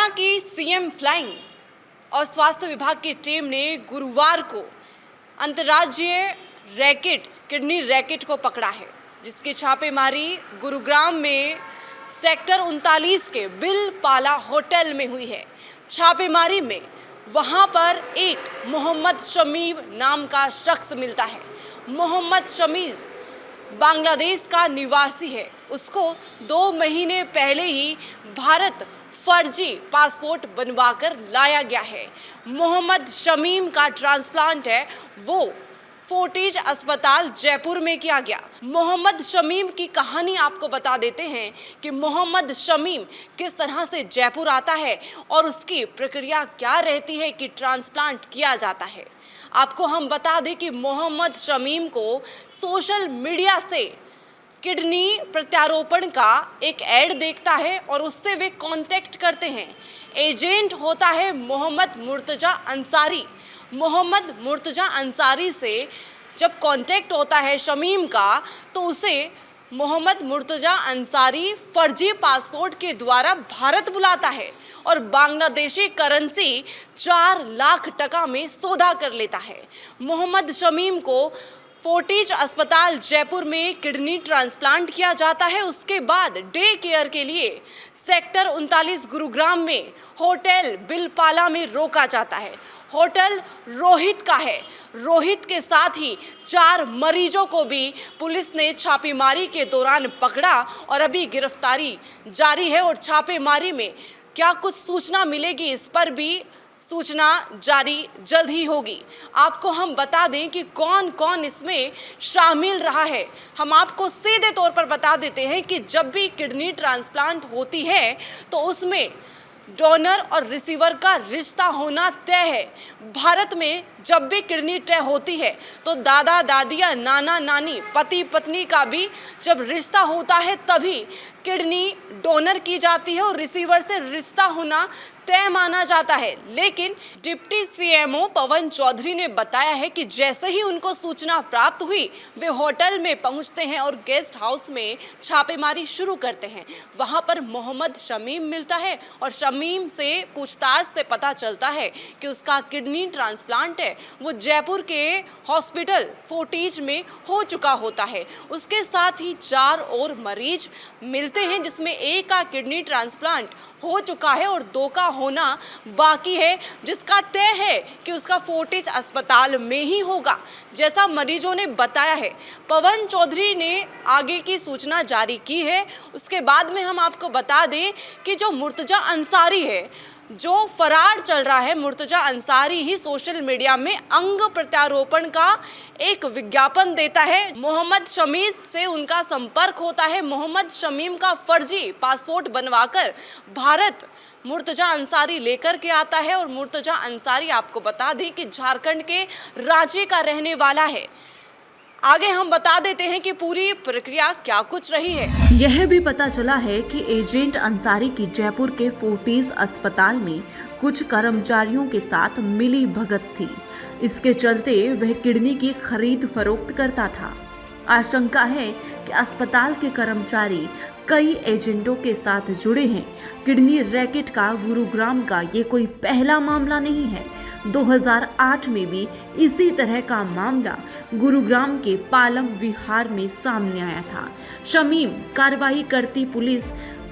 हरियाणा की CM flying और स्वास्थ्य विभाग की टीम ने गुरुवार को अंतर्राज्यीय किडनी रैकेट को पकड़ा है, जिसकी छापेमारी गुरुग्राम में सेक्टर 39 के बिल पाला होटल में हुई है। छापेमारी में वहां पर एक मोहम्मद शमीम नाम का शख्स मिलता है। मोहम्मद शमीम बांग्लादेश का निवासी है। उसको 2 महीने पहले ही भारत फर्जी पासपोर्ट बनवाकर लाया गया है। मोहम्मद शमीम का ट्रांसप्लांट है वो फोर्टिज अस्पताल जयपुर में किया गया। मोहम्मद शमीम की कहानी आपको बता देते हैं कि मोहम्मद शमीम किस तरह से जयपुर आता है और उसकी प्रक्रिया क्या रहती है कि ट्रांसप्लांट किया जाता है। आपको हम बता दें कि मोहम्मद शमीम को सोशल मीडिया से किडनी प्रत्यारोपण का एक ऐड देखता है और उससे वे कांटेक्ट करते हैं। एजेंट होता है मोहम्मद मुर्तजा अंसारी। मोहम्मद मुर्तजा अंसारी से जब कांटेक्ट होता है शमीम का, तो उसे मोहम्मद मुर्तजा अंसारी फर्जी पासपोर्ट के द्वारा भारत बुलाता है और बांग्लादेशी करेंसी 4 लाख टका में सौदा कर लेता है। मोहम्मद शमीम को फोर्टिज अस्पताल जयपुर में किडनी ट्रांसप्लांट किया जाता है। उसके बाद डे केयर के लिए सेक्टर 39 गुरुग्राम में होटल बिलपाला में रोका जाता है। होटल रोहित का है। रोहित के साथ ही 4 मरीजों को भी पुलिस ने छापेमारी के दौरान पकड़ा और अभी गिरफ्तारी जारी है और छापेमारी में क्या कुछ सूचना मिलेगी, इस पर भी सूचना जारी जल्द ही होगी। आपको हम बता दें कि कौन कौन इसमें शामिल रहा है। हम आपको सीधे तौर पर बता देते हैं कि जब भी किडनी ट्रांसप्लांट होती है तो उसमें डोनर और रिसीवर का रिश्ता होना तय है। भारत में जब भी किडनी तय होती है तो दादा दादी या नाना नानी, पति पत्नी का भी जब रिश्ता होता है तभी किडनी डोनर की जाती है और रिसीवर से रिश्ता होना तय माना जाता है। लेकिन डिप्टी सीएमओ पवन चौधरी ने बताया है कि जैसे ही उनको सूचना प्राप्त हुई वे होटल में पहुंचते हैं और गेस्ट हाउस में छापेमारी शुरू करते हैं। वहां पर मोहम्मद शमीम मिलता है और शमीम से पूछताछ से पता चलता है कि उसका किडनी ट्रांसप्लांट है वो जयपुर के हॉस्पिटल फोर्टिज में हो चुका होता है। उसके साथ ही 4 और मरीज मिलते हैं, जिसमें एक का किडनी ट्रांसप्लांट हो चुका है और 2 का होना बाकी है, जिसका तय है कि उसका फोर्टिज अस्पताल में ही होगा, जैसा मरीजों ने बताया है। पवन चौधरी ने आगे की सूचना जारी की है। उसके बाद में हम आपको बता दें कि जो मुर्तजा अंसारी है, जो फरार चल रहा है, मुर्तजा अंसारी ही सोशल मीडिया में अंग प्रत्यारोपण का एक विज्ञापन देता है। मोहम्मद शमीम से उनका संपर्क होता है। मोहम्मद शमीम का फर्जी पासपोर्ट बनवाकर भारत मुर्तजा अंसारी लेकर के आता है और मुर्तजा अंसारी आपको बता दें कि झारखंड के रांची का रहने वाला है। आगे हम बता देते हैं कि पूरी प्रक्रिया क्या कुछ रही है। यह भी पता चला है कि एजेंट अंसारी की जयपुर के फोर्टिज अस्पताल में कुछ कर्मचारियों के साथ मिली भगत थी। इसके चलते वह किडनी की खरीद फरोख्त करता था। आशंका है कि अस्पताल के कर्मचारी कई एजेंटों के साथ जुड़े हैं। किडनी रैकेट का गुरुग्राम का ये कोई पहला मामला नहीं है। 2008 में भी इसी तरह का मामला गुरुग्राम के पालम विहार में सामने आया था। शमीम कार्रवाई करती पुलिस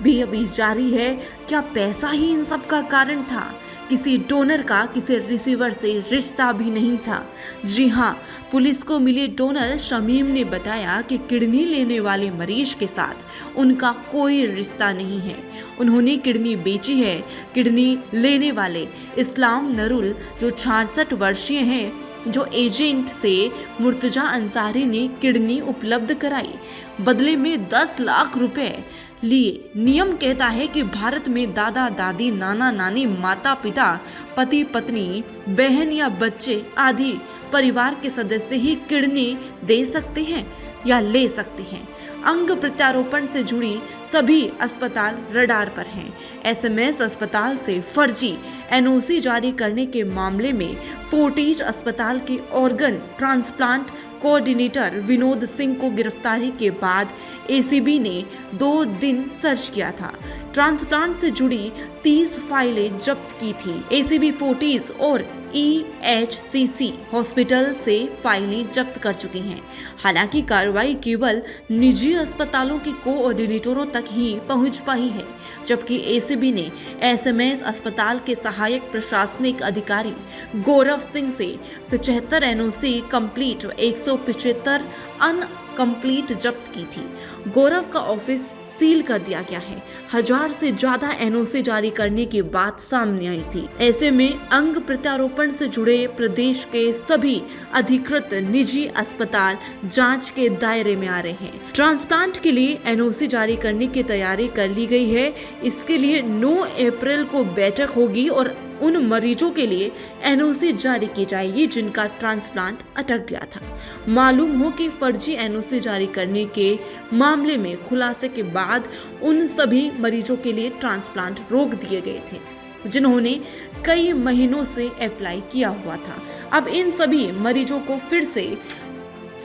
भी अभी जारी है। क्या पैसा ही इन सब का कारण था? किसी डोनर का किसी रिसीवर से रिश्ता भी नहीं था। जी हाँ, पुलिस को मिले डोनर शमीम ने बताया कि किडनी लेने वाले मरीज के साथ उनका कोई रिश्ता नहीं है। उन्होंने किडनी बेची है। किडनी लेने वाले इस्लाम नरुल जो 66 वर्षीय हैं, जो एजेंट से मुर्तजा अंसारी ने किडनी उपलब्ध कराई, बदले में 10 लाख रुपए लिए। नियम कहता है कि भारत में दादा दादी, नाना नानी, माता पिता, पति पत्नी, बहन या बच्चे आदि परिवार के सदस्य ही किडनी दे सकते हैं या ले सकते हैं। अंग प्रत्यारोपण से जुड़ी सभी अस्पताल रडार पर हैं। एसएमएस अस्पताल से फर्जी एनओसी जारी करने के मामले में फोर्टिज अस्पताल के organ transplant coordinator Vinod Singh को गिरफ्तारी के बाद एसीबी ने 2 दिन सर्च किया था। ट्रांसप्लांट से जुड़ी 30 फाइलें जब्त की थी। एसीबी फोर्टिस और EHCC हॉस्पिटल से फाइलें जब्त कर चुके हैं। हालांकि कार्रवाई केवल निजी अस्पतालों के कोऑर्डिनेटरों तक ही पहुंच पाई है, जबकि एसीबी ने SMS अस्पताल के सहायक प्रशासनिक अधिकारी गौरव सिंह से 75 NOC कंप्लीट 175 अनकंप्लीट जब्त की थी। गौरव का ऑफिस सील कर दिया गया है। 1000 से ज्यादा NOC जारी करने की बात सामने आई थी। ऐसे में अंग प्रत्यारोपण से जुड़े प्रदेश के सभी अधिकृत निजी अस्पताल जांच के दायरे में आ रहे हैं। ट्रांसप्लांट के लिए NOC जारी करने की तैयारी कर ली गई है। इसके लिए 9 अप्रैल को बैठक होगी और उन मरीजों के लिए NOC जारी की जाएगी जिनका ट्रांसप्लांट अटक गया था। मालूम हो कि फर्जी NOC जारी करने के मामले में खुलासे के बाद उन सभी मरीजों के लिए ट्रांसप्लांट रोक दिए गए थे जिन्होंने कई महीनों से अप्लाई किया हुआ था। अब इन सभी मरीजों को फिर से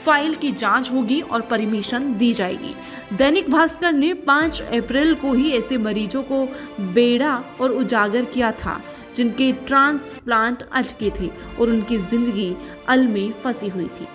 फाइल की जांच होगी और परमिशन दी जाएगी। दैनिक भास्कर ने 5 अप्रैल को ही ऐसे मरीजों को बेड़ा और उजागर किया था जिनके ट्रांसप्लांट अटके थे और उनकी जिंदगी अल में फंसी हुई थी।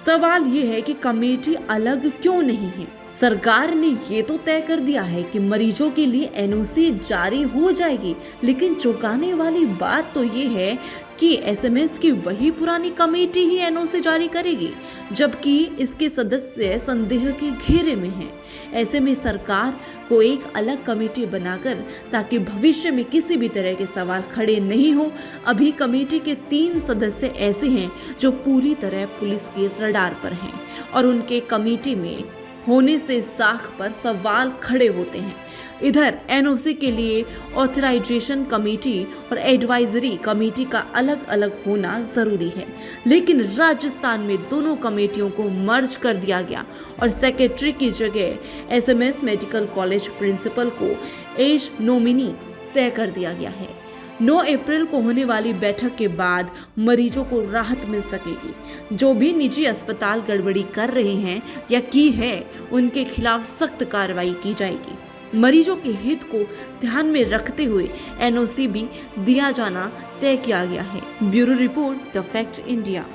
सवाल ये है कि कमेटी अलग क्यों नहीं है? सरकार ने ये तो तय कर दिया है कि मरीजों के लिए NOC जारी हो जाएगी, लेकिन चौंकाने वाली बात तो ये है कि SMS की वही पुरानी कमेटी ही NOC जारी करेगी, जबकि इसके सदस्य संदेह के घेरे में हैं। ऐसे में सरकार को एक अलग कमेटी बनाकर ताकि भविष्य में किसी भी तरह के सवाल खड़े नहीं हो। अभी कमेटी के 3 सदस्य ऐसे हैं जो पूरी तरह पुलिस के रडार पर हैं और उनके कमेटी में होने से साख पर सवाल खड़े होते हैं। इधर NOC के लिए ऑथराइजेशन कमेटी और एडवाइजरी कमेटी का अलग अलग होना जरूरी है, लेकिन राजस्थान में दोनों कमेटियों को मर्ज कर दिया गया और सेक्रेटरी की जगह SMS मेडिकल कॉलेज प्रिंसिपल को एज नॉमिनी तय कर दिया गया है। 9 अप्रैल को होने वाली बैठक के बाद मरीजों को राहत मिल सकेगी। जो भी निजी अस्पताल गड़बड़ी कर रहे हैं या की है, उनके खिलाफ सख्त कार्रवाई की जाएगी। मरीजों के हित को ध्यान में रखते हुए NOC भी दिया जाना तय किया गया है। Bureau report, the fact India.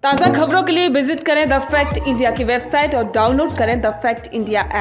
ताज़ा खबरों के लिए विजिट करें द फैक्ट इंडिया की वेबसाइट और डाउनलोड करें द फैक्ट इंडिया ऐप।